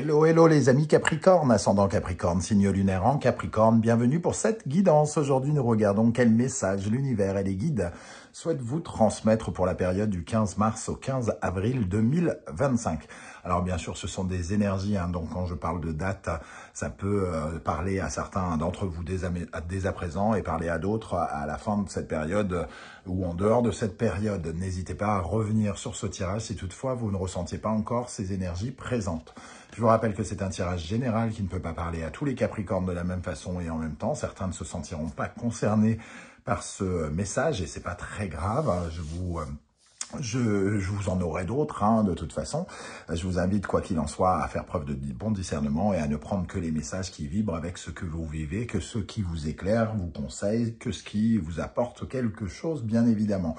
Hello, hello les amis Capricorne, ascendant Capricorne, signe lunaire en Capricorne, bienvenue pour cette guidance. Aujourd'hui, nous regardons quel message l'univers et les guides souhaitent vous transmettre pour la période du 15 mars au 15 avril 2025. Alors bien sûr, ce sont des énergies, donc quand je parle de date, ça peut parler à certains d'entre vous dès à présent et parler à d'autres à la fin de cette période ou en dehors de cette période. N'hésitez pas à revenir sur ce tirage si toutefois vous ne ressentiez pas encore ces énergies présentes. Je vous rappelle que c'est un tirage général qui ne peut pas parler à tous les Capricornes de la même façon et en même temps. Certains ne se sentiront pas concernés par ce message et c'est pas très grave. Je vous en aurai d'autres, de toute façon. Je vous invite, quoi qu'il en soit, à faire preuve de bon discernement et à ne prendre que les messages qui vibrent avec ce que vous vivez, que ceux qui vous éclairent, vous conseillent, que ce qui vous apporte quelque chose, bien évidemment.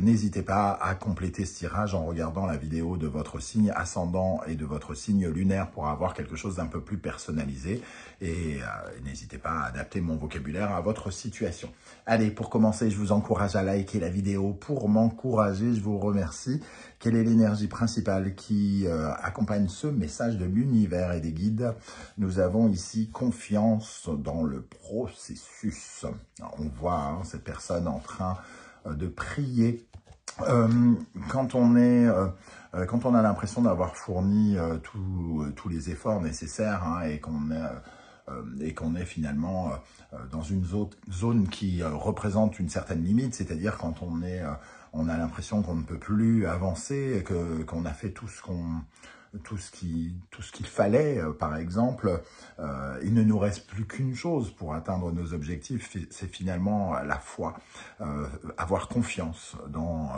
N'hésitez pas à compléter ce tirage en regardant la vidéo de votre signe ascendant et de votre signe lunaire pour avoir quelque chose d'un peu plus personnalisé. Et n'hésitez pas à adapter mon vocabulaire à votre situation. Allez, pour commencer, je vous encourage à liker la vidéo pour m'encourager. Je vous remercie. Quelle est l'énergie principale qui accompagne ce message de l'univers et des guides? Nous avons ici confiance dans le processus. Alors, on voit cette personne en train de prier. Quand on a l'impression d'avoir fourni tous les efforts nécessaires et qu'on est finalement dans une zone qui représente une certaine limite, c'est-à-dire quand on a l'impression qu'on ne peut plus avancer, qu'on a fait tout ce qu'il fallait, par exemple, il ne nous reste plus qu'une chose pour atteindre nos objectifs, c'est finalement la foi, avoir confiance dans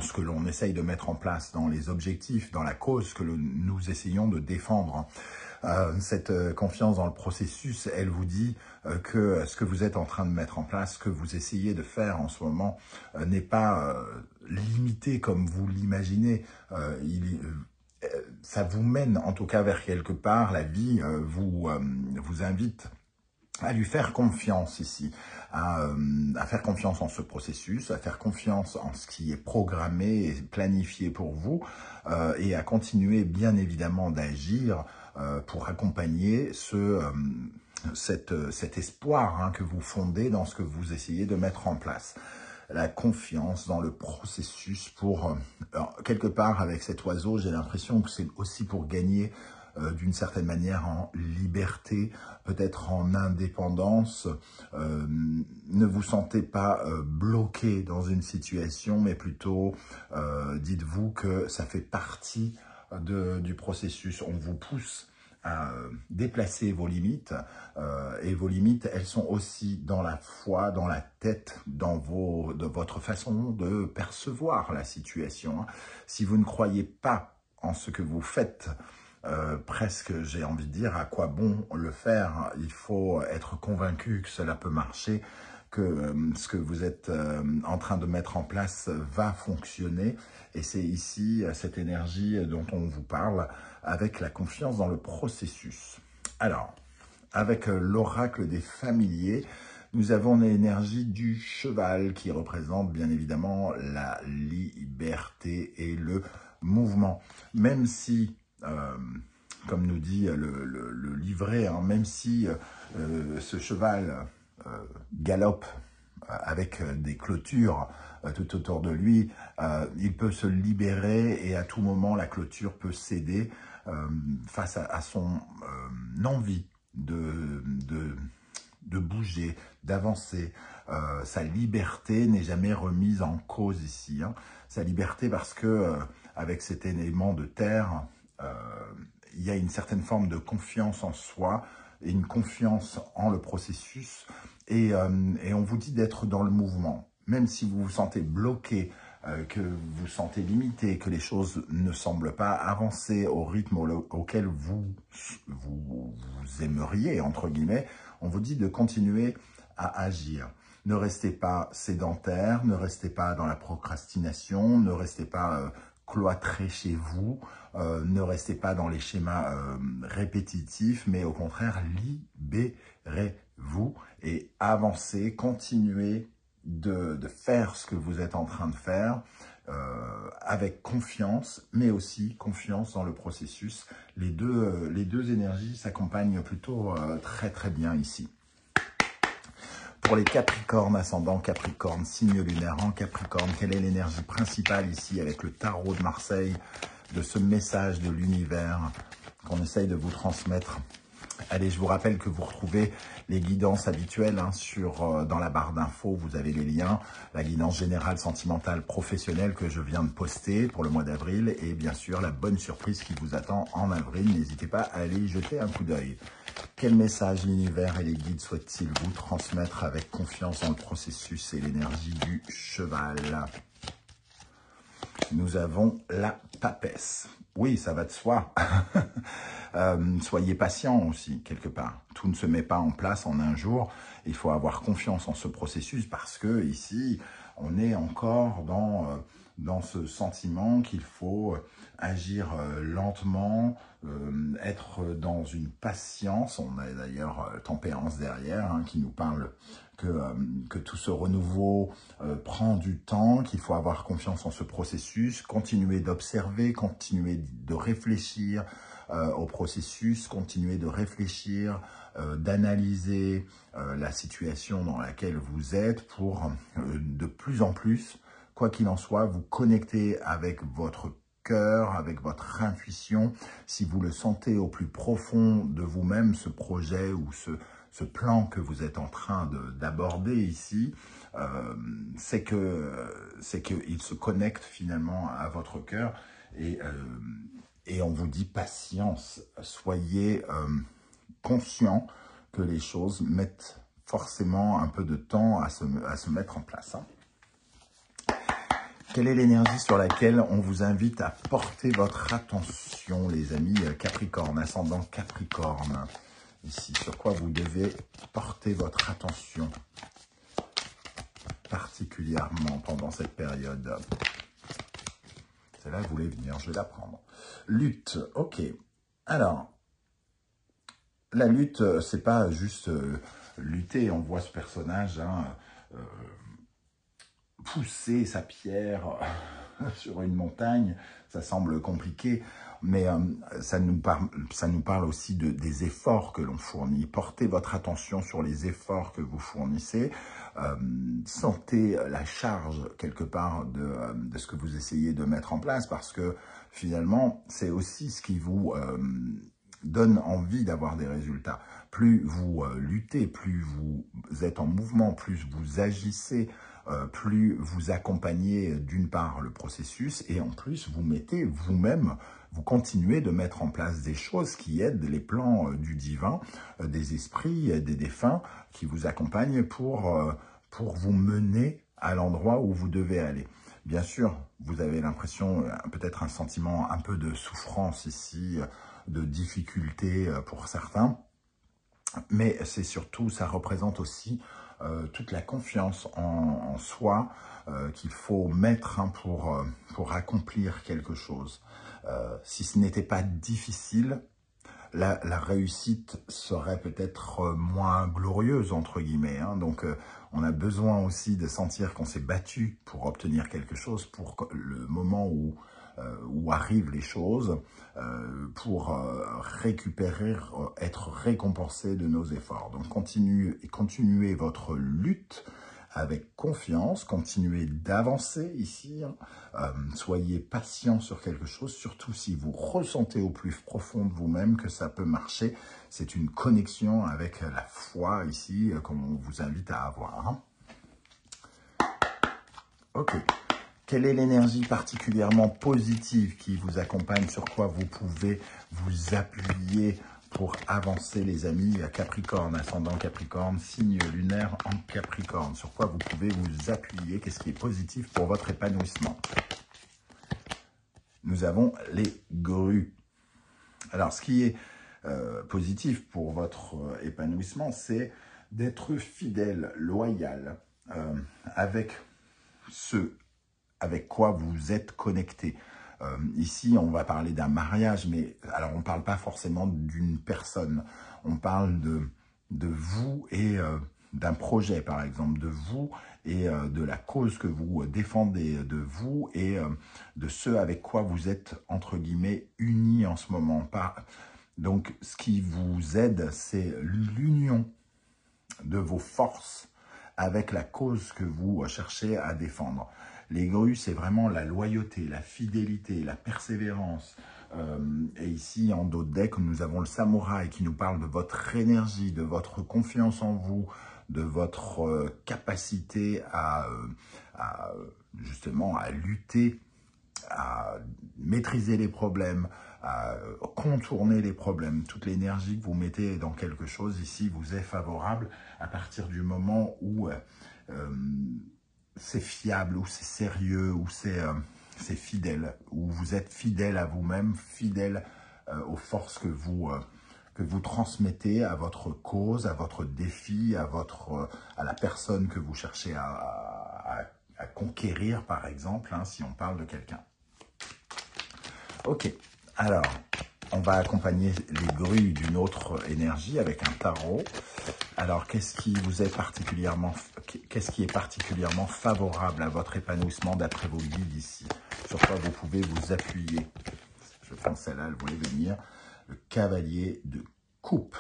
ce que l'on essaye de mettre en place, dans les objectifs, dans la cause que nous essayons de défendre. Cette confiance dans le processus, elle vous dit que ce que vous êtes en train de mettre en place, ce que vous essayez de faire en ce moment, n'est pas limité comme vous l'imaginez. Ça vous mène en tout cas vers quelque part. La vie vous invite à lui faire confiance ici, à faire confiance en ce processus, à faire confiance en ce qui est programmé et planifié pour vous, et à continuer bien évidemment d'agir pour accompagner cet espoir que vous fondez dans ce que vous essayez de mettre en place. La confiance dans le processus pour, quelque part avec cet oiseau, j'ai l'impression que c'est aussi pour gagner d'une certaine manière en liberté, peut-être en indépendance. Ne vous sentez pas bloqué dans une situation, mais plutôt dites-vous que ça fait partie du processus. On vous pousse à déplacer vos limites, et vos limites, elles sont aussi dans la foi, dans la tête, de votre façon de percevoir la situation. Si vous ne croyez pas en ce que vous faites, presque, j'ai envie de dire, à quoi bon le faire? Il faut être convaincu que cela peut marcher, que ce que vous êtes en train de mettre en place va fonctionner. Et c'est ici cette énergie dont on vous parle, avec la confiance dans le processus. Alors, avec l'oracle des familiers, nous avons l'énergie du cheval qui représente bien évidemment la liberté et le mouvement. Même si, comme nous dit le livret, même si ce cheval galope avec des clôtures tout autour de lui, il peut se libérer et à tout moment la clôture peut céder face à son envie de bouger, d'avancer. Sa liberté n'est jamais remise en cause ici. Sa liberté parce que avec cet élément de terre, il y a une certaine forme de confiance en soi et une confiance en le processus. Et on vous dit d'être dans le mouvement. Même si vous vous sentez bloqué, que vous vous sentez limité, que les choses ne semblent pas avancer au rythme auquel vous aimeriez, entre guillemets, on vous dit de continuer à agir. Ne restez pas sédentaire, ne restez pas dans la procrastination, ne restez pas cloîtré chez vous, ne restez pas dans les schémas répétitifs, mais au contraire, libérez-vous et avancez, continuez de faire ce que vous êtes en train de faire. avec confiance, mais aussi confiance dans le processus. Les deux énergies s'accompagnent plutôt très très bien ici. Pour les Capricornes, ascendant Capricorne, signe lunaire en Capricorne, quelle est l'énergie principale ici avec le tarot de Marseille, de ce message de l'univers qu'on essaye de vous transmettre? Allez, je vous rappelle que vous retrouvez les guidances habituelles dans la barre d'infos. Vous avez les liens, la guidance générale, sentimentale, professionnelle que je viens de poster pour le mois d'avril. Et bien sûr, la bonne surprise qui vous attend en avril. N'hésitez pas à aller y jeter un coup d'œil. Quel message l'univers et les guides souhaitent-ils vous transmettre avec confiance dans le processus et l'énergie du cheval? Nous avons la papesse. Oui, ça va de soi. Soyez patient aussi, quelque part. Tout ne se met pas en place en un jour. Il faut avoir confiance en ce processus parce que ici, on est encore dans ce sentiment qu'il faut agir lentement, être dans une patience. On a d'ailleurs Tempérance derrière qui nous parle que tout ce renouveau prend du temps, qu'il faut avoir confiance en ce processus, continuer d'observer, continuer de réfléchir au processus, continuer de réfléchir, d'analyser la situation dans laquelle vous êtes pour de plus en plus, quoi qu'il en soit, vous connecter avec votre cœur, avec votre intuition. Si vous le sentez au plus profond de vous-même, ce projet ou ce plan que vous êtes en train d'aborder ici, c'est qu'il se connecte finalement à votre cœur et on vous dit patience. Soyez conscient que les choses mettent forcément un peu de temps à se mettre en place. Quelle est l'énergie sur laquelle on vous invite à porter votre attention, les amis Capricorne, ascendant Capricorne? Ici, sur quoi vous devez porter votre attention particulièrement pendant cette période? Celle-là, vous voulez venir, je vais la prendre. Lutte, ok. Alors, la lutte, c'est pas juste lutter. On voit ce personnage pousser sa pierre sur une montagne. Ça semble compliqué, mais ça nous parle aussi des efforts que l'on fournit. Portez votre attention sur les efforts que vous fournissez. Sentez la charge quelque part de ce que vous essayez de mettre en place, parce que finalement, c'est aussi ce qui vous donne envie d'avoir des résultats. Plus vous luttez, plus vous êtes en mouvement, plus vous agissez, plus vous accompagnez d'une part le processus et en plus vous mettez vous-même, vous continuez de mettre en place des choses qui aident les plans du divin, des esprits, des défunts qui vous accompagnent pour vous mener à l'endroit où vous devez aller. Bien sûr, vous avez l'impression, peut-être un sentiment un peu de souffrance ici, de difficulté pour certains, mais c'est surtout, ça représente aussi toute la confiance en soi qu'il faut mettre pour accomplir quelque chose. Si ce n'était pas difficile, la réussite serait peut-être moins glorieuse, entre guillemets. Donc, on a besoin aussi de sentir qu'on s'est battu pour obtenir quelque chose, pour le moment où arrivent les choses, pour récupérer, être récompensé de nos efforts. Donc, continuez votre lutte avec confiance, continuez d'avancer ici, soyez patient sur quelque chose, surtout si vous ressentez au plus profond de vous-même que ça peut marcher. C'est une connexion avec la foi ici qu'on vous invite à avoir. Ok. Quelle est l'énergie particulièrement positive qui vous accompagne? Sur quoi vous pouvez vous appuyer pour avancer, les amis? Capricorne, ascendant Capricorne, signe lunaire en Capricorne. Sur quoi vous pouvez vous appuyer? Qu'est-ce qui est positif pour votre épanouissement? Nous avons les grues. Alors, ce qui est positif pour votre épanouissement, c'est d'être fidèle, loyal, avec ce avec quoi vous êtes connecté. Ici, on va parler d'un mariage, mais alors on ne parle pas forcément d'une personne. On parle de vous et d'un projet, par exemple, de vous et de la cause que vous défendez, de vous et de ce avec quoi vous êtes, entre guillemets, unis en ce moment. Donc, ce qui vous aide, c'est l'union de vos forces avec la cause que vous cherchez à défendre. Les grues, c'est vraiment la loyauté, la fidélité, la persévérance. Et ici, en dos de deck, nous avons le samouraï qui nous parle de votre énergie, de votre confiance en vous, de votre capacité justement à lutter, à maîtriser les problèmes, à contourner les problèmes. Toute l'énergie que vous mettez dans quelque chose ici vous est favorable à partir du moment où c'est fiable, où c'est sérieux, où c'est fidèle, où vous êtes fidèle à vous-même, fidèle aux forces que vous transmettez à votre cause, à votre défi, à la personne que vous cherchez à conquérir, par exemple, hein, si on parle de quelqu'un. Ok, alors, on va accompagner les grues d'une autre énergie avec un tarot. Alors, qu'est-ce qui est particulièrement favorable à votre épanouissement d'après vos guides ici? Sur quoi vous pouvez vous appuyer? Je pense celle-là, elle voulait venir. Le cavalier de coupe.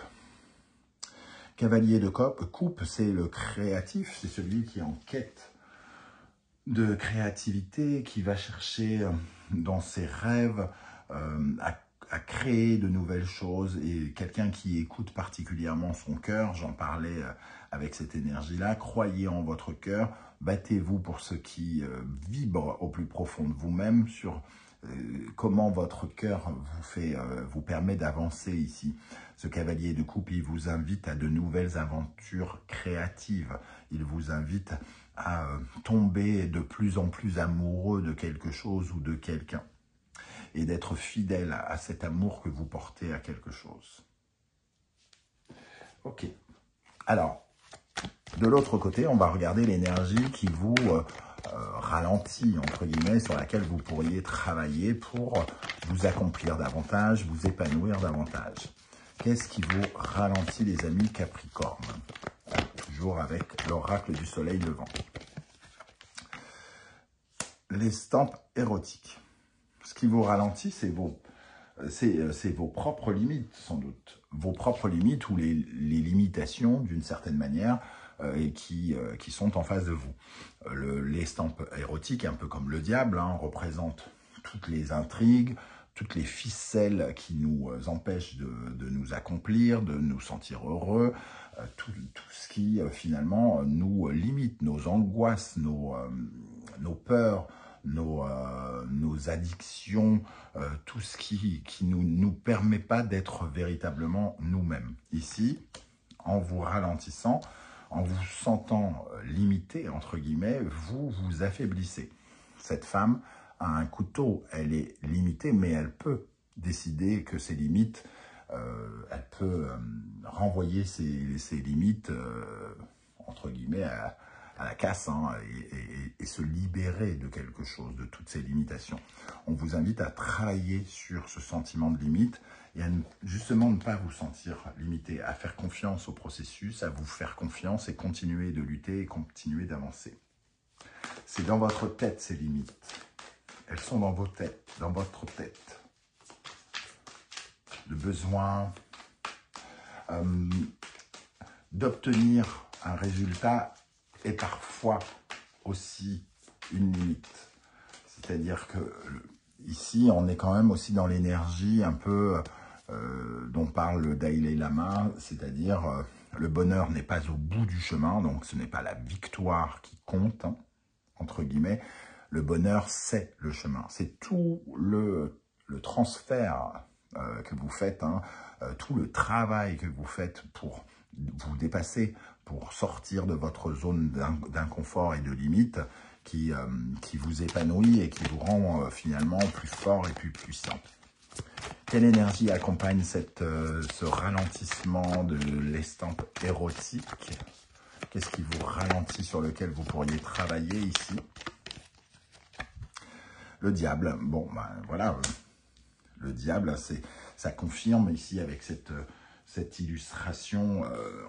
Cavalier de coupe, c'est le créatif, c'est celui qui est en quête de créativité, qui va chercher dans ses rêves à créer de nouvelles choses, et quelqu'un qui écoute particulièrement son cœur. J'en parlais avec cette énergie-là. Croyez en votre cœur, battez-vous pour ce qui vibre au plus profond de vous-même, sur comment votre cœur vous permet d'avancer ici. Ce cavalier de coupe, il vous invite à de nouvelles aventures créatives. Il vous invite à tomber de plus en plus amoureux de quelque chose ou de quelqu'un, et d'être fidèle à cet amour que vous portez à quelque chose. Ok. Alors, de l'autre côté, on va regarder l'énergie qui vous ralentit, entre guillemets, sur laquelle vous pourriez travailler pour vous accomplir davantage, vous épanouir davantage. Qu'est-ce qui vous ralentit, les amis Capricorne? Toujours avec l'oracle du soleil levant. L'estampe érotique. Ce qui vous ralentit, c'est vos propres limites, sans doute. Vos propres limites ou les limitations, d'une certaine manière, et qui sont en face de vous. L'estampe érotique, un peu comme le diable, hein, représente toutes les intrigues, toutes les ficelles qui nous empêchent de nous accomplir, de nous sentir heureux, tout ce qui finalement nous limite, nos angoisses, nos peurs, nos addictions, tout ce qui nous permet pas d'être véritablement nous-mêmes. Ici, en vous ralentissant, en vous sentant limité, entre guillemets, vous vous affaiblissez. Cette femme a un couteau, elle est limitée, mais elle peut décider que ses limites, elle peut renvoyer ses limites, entre guillemets, à la casse, hein, et se libérer de quelque chose, de toutes ces limitations. On vous invite à travailler sur ce sentiment de limite et à justement ne pas vous sentir limité, à faire confiance au processus, à vous faire confiance et continuer de lutter et continuer d'avancer. C'est dans votre tête, ces limites. Elles sont dans vos têtes, dans votre tête. Le besoin d'obtenir un résultat est parfois aussi une limite. C'est-à-dire que ici, on est quand même aussi dans l'énergie un peu dont parle le Dalai Lama, c'est-à-dire le bonheur n'est pas au bout du chemin, donc ce n'est pas la victoire qui compte, hein, entre guillemets. Le bonheur, c'est le chemin. C'est tout le transfert que vous faites, hein, tout le travail que vous faites pour vous dépasser, pour sortir de votre zone d'inconfort et de limite qui vous épanouit et qui vous rend finalement plus fort et plus puissant. Quelle énergie accompagne ce ralentissement de l'estampe érotique? Qu'est-ce qui vous ralentit, sur lequel vous pourriez travailler ici? Le diable, bon, ben voilà, le diable, ça confirme ici avec cette illustration,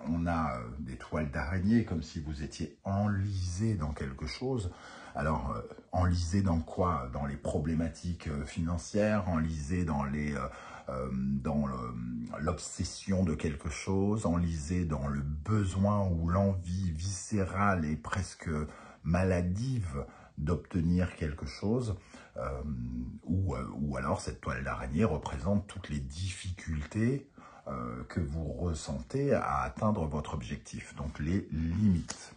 on a des toiles d'araignée, comme si vous étiez enlisé dans quelque chose. Alors, enlisé dans quoi? Dans les problématiques financières, enlisé dans l'obsession de quelque chose, enlisé dans le besoin ou l'envie viscérale et presque maladive d'obtenir quelque chose, ou alors cette toile d'araignée représente toutes les difficultés que vous ressentez à atteindre votre objectif, donc les limites.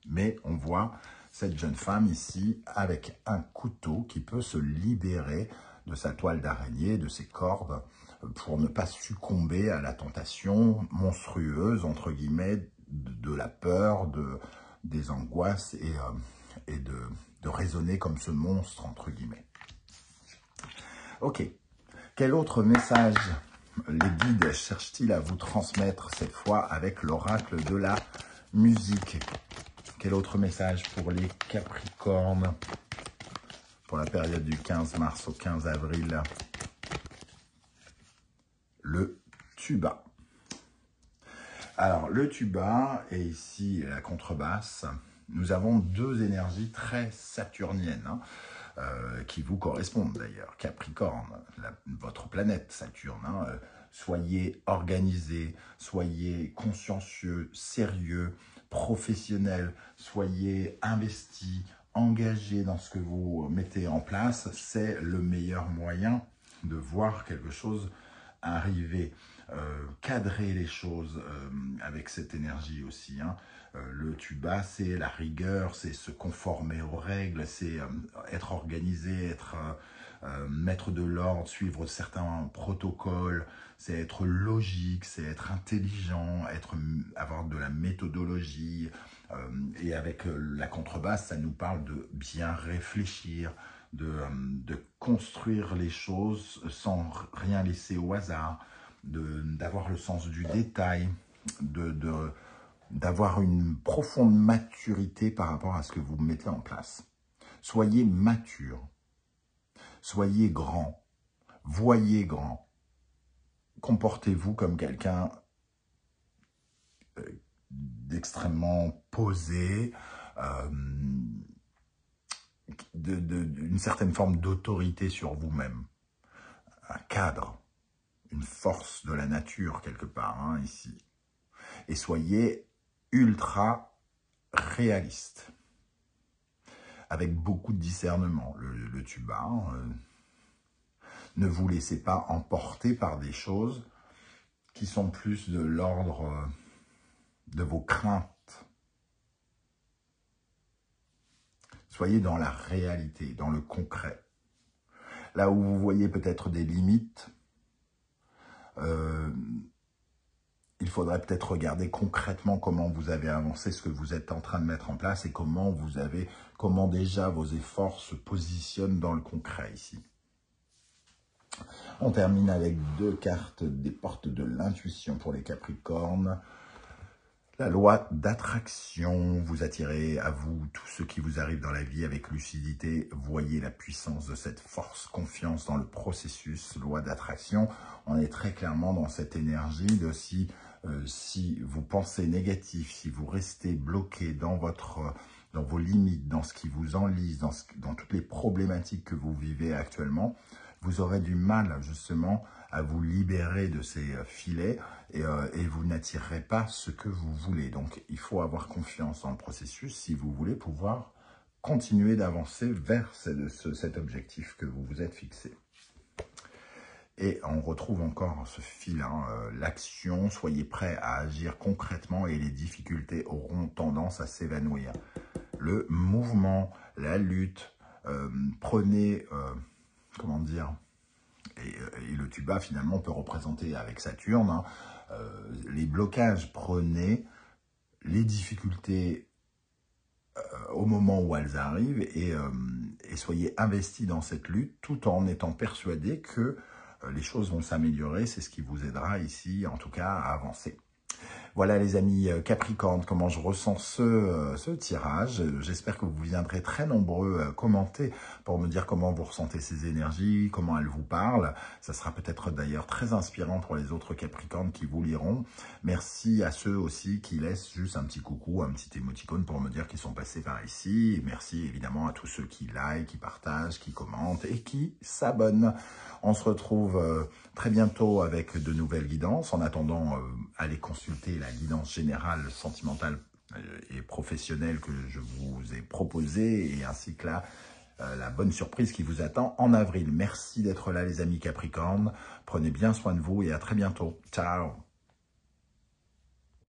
Mais on voit cette jeune femme ici avec un couteau qui peut se libérer de sa toile d'araignée, de ses cordes, pour ne pas succomber à la tentation monstrueuse, entre guillemets, de la peur, des angoisses et de raisonner comme ce monstre, entre guillemets. Ok. Quel autre message les guides cherchent-ils à vous transmettre cette fois avec l'oracle de la musique? Quel autre message pour les Capricornes pour la période du 15 mars au 15 avril? Le tuba. Alors, le tuba et ici la contrebasse. Nous avons deux énergies très saturniennes, hein, qui vous correspondent d'ailleurs. Capricorne, votre planète Saturne. Hein, soyez organisés, soyez consciencieux, sérieux, professionnels, soyez investis, engagés dans ce que vous mettez en place. C'est le meilleur moyen de voir quelque chose arriver. Cadrer les choses avec cette énergie aussi. Hein. Le tuba, c'est la rigueur, c'est se conformer aux règles, c'est être organisé, mettre de l'ordre, suivre certains protocoles, c'est être logique, c'est être intelligent, avoir de la méthodologie. Et avec la contrebasse, ça nous parle de bien réfléchir, de construire les choses sans rien laisser au hasard, d'avoir le sens du détail, d'avoir une profonde maturité par rapport à ce que vous mettez en place. Soyez mature, soyez grand, voyez grand, comportez-vous comme quelqu'un d'extrêmement posé, d'une certaine forme d'autorité sur vous-même, un cadre, une force de la nature quelque part, hein, ici. Et soyez ultra réaliste, avec beaucoup de discernement. Le tuba, hein, ne vous laissez pas emporter par des choses qui sont plus de l'ordre de vos craintes. Soyez dans la réalité, dans le concret. Là où vous voyez peut-être des limites, il faudrait peut-être regarder concrètement comment vous avez avancé ce que vous êtes en train de mettre en place et comment déjà vos efforts se positionnent dans le concret ici. On termine avec deux cartes des portes de l'intuition pour les Capricornes. La loi d'attraction, vous attirez à vous tout ce qui vous arrive dans la vie avec lucidité. Voyez la puissance de cette force, confiance dans le processus, loi d'attraction. On est très clairement dans cette énergie de si vous pensez négatif, si vous restez bloqué dans vos limites, dans ce qui vous enlise, dans toutes les problématiques que vous vivez actuellement, vous aurez du mal justement à vous libérer de ces filets et vous n'attirerez pas ce que vous voulez. Donc, il faut avoir confiance dans le processus si vous voulez pouvoir continuer d'avancer vers cet objectif que vous vous êtes fixé. Et on retrouve encore ce fil, hein, l'action, soyez prêts à agir concrètement et les difficultés auront tendance à s'évanouir. Le mouvement, la lutte, prenez, comment dire, et le tuba finalement peut représenter avec Saturne, hein, les blocages, prenez les difficultés au moment où elles arrivent et soyez investis dans cette lutte tout en étant persuadés que les choses vont s'améliorer. C'est ce qui vous aidera ici, en tout cas, à avancer. Voilà les amis Capricorne, comment je ressens ce tirage. J'espère que vous viendrez très nombreux commenter pour me dire comment vous ressentez ces énergies, comment elles vous parlent. Ça sera peut-être d'ailleurs très inspirant pour les autres Capricornes qui vous liront. Merci à ceux aussi qui laissent juste un petit coucou, un petit émoticône pour me dire qu'ils sont passés par ici. Et merci évidemment à tous ceux qui like, qui partagent, qui commentent et qui s'abonnent. On se retrouve très bientôt avec de nouvelles guidances. En attendant, allez consulter la guidance générale, sentimentale et professionnelle que je vous ai proposée, et ainsi que la bonne surprise qui vous attend en avril. Merci d'être là les amis Capricorne. Prenez bien soin de vous et à très bientôt. Ciao.